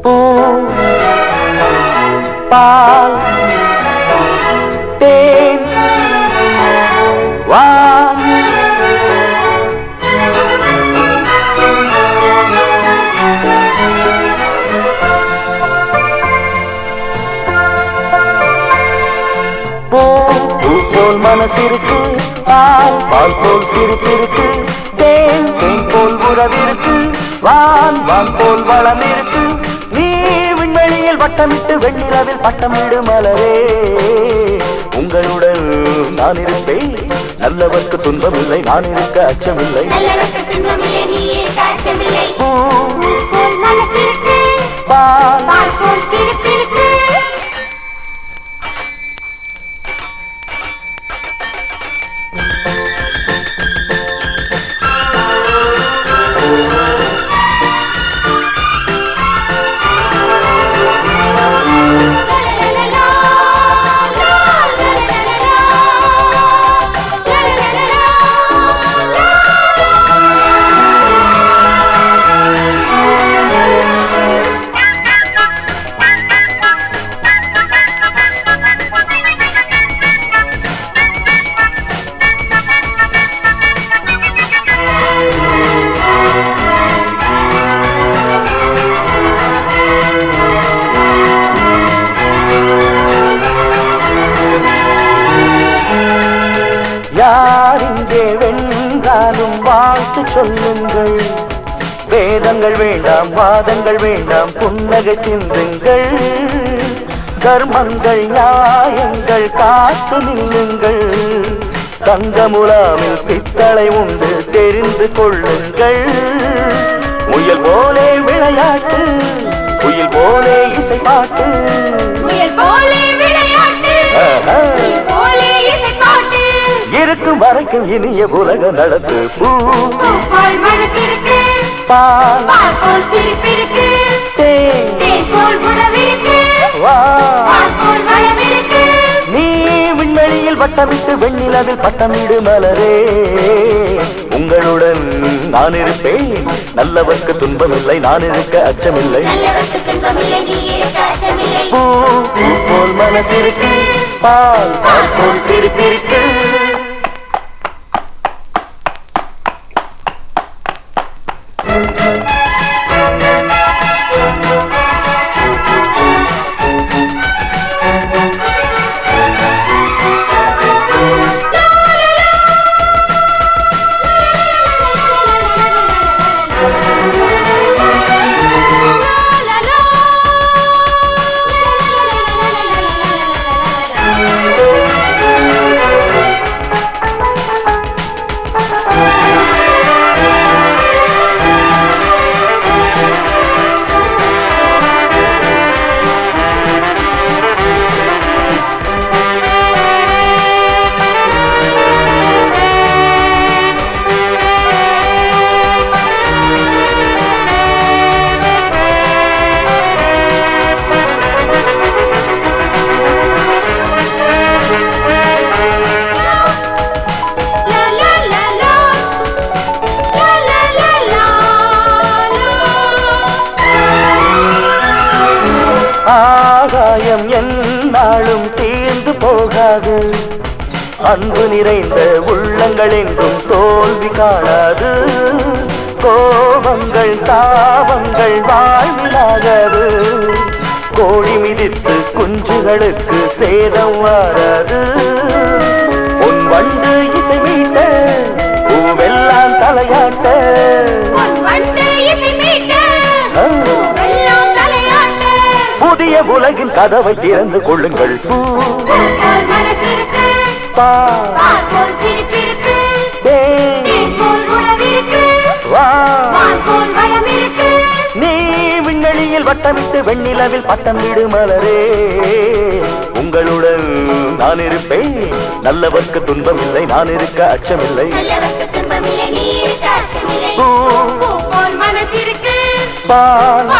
பூ பால் தேன் வான் பூ போல் மனசிருக்கு பால் பால் போல் சிரிப்பிருக்கு தேன் தேன் போல் உறவிருக்கு வான் வான் போல் வளம் இருக்கு நீ விண்வெளியில் வட்டமிட்டு வெண்ணிலவில் பட்டமிடு மலரே உங்களுடன் நான் இருப்பேன் நல்லவர்க்கு துன்பமில்லை நான் இருக்க அச்சமில்லை பால் பால் போல் சிரிப்பிருக்கு யார் இங்கே வென்றாலும் வாழ்த்து சொல்லுங்கள் வேதங்கள் வேண்டாம் வாதங்கள் வேண்டாம் புன்னகை சிந்துங்கள் தர்மங்கள் நியாயங்கள் காத்து நில்லுங்கள் தங்கமுலாமில் பித்தளை உண்டு தெரிந்து கொள்ளுங்கள் முயல் போலே விளையாட்டு குயில் போலே இசை பாட்டு இருக்கும் வரைக்கும் இனிய உலக நடத்து பூ பால் நீ விண்வெளியில் வட்டமிட்டு வெண்ணிலவில் பட்டமிடு மலரே உங்களுடன் நான் இருப்பேன் நல்லவர்க்கு துன்பமில்லை நான் இருக்க அச்சமில்லை பூ போல் மனசிருக்கு பால் பால் போல் சிரிப்பிருக்கு ஆகாயம் என்னாலும் தீர்ந்து போகாது அன்பு நிறைந்த உள்ளங்கள் எங்கும் தோல்வி காணாது கோபங்கள் தாபங்கள் வாழ்விலாகாது கோழி மிதித்து குஞ்சுகளுக்கு சேதம் வாராது உன் வண்டு இசை மீட்ட பூவெல்லாம் தலையாட்ட புதிய உலகின் கதவை திறந்து கொள்ளுங்கள் நீ விண்வெளியில் வட்டமிட்டு வெண்ணிலவில் பட்டமிடு மலரே உங்களுடன் நான் இருப்பேன் நல்லவர்க்கு துன்பமில்லை நான் இருக்க அச்சமில்லை பால்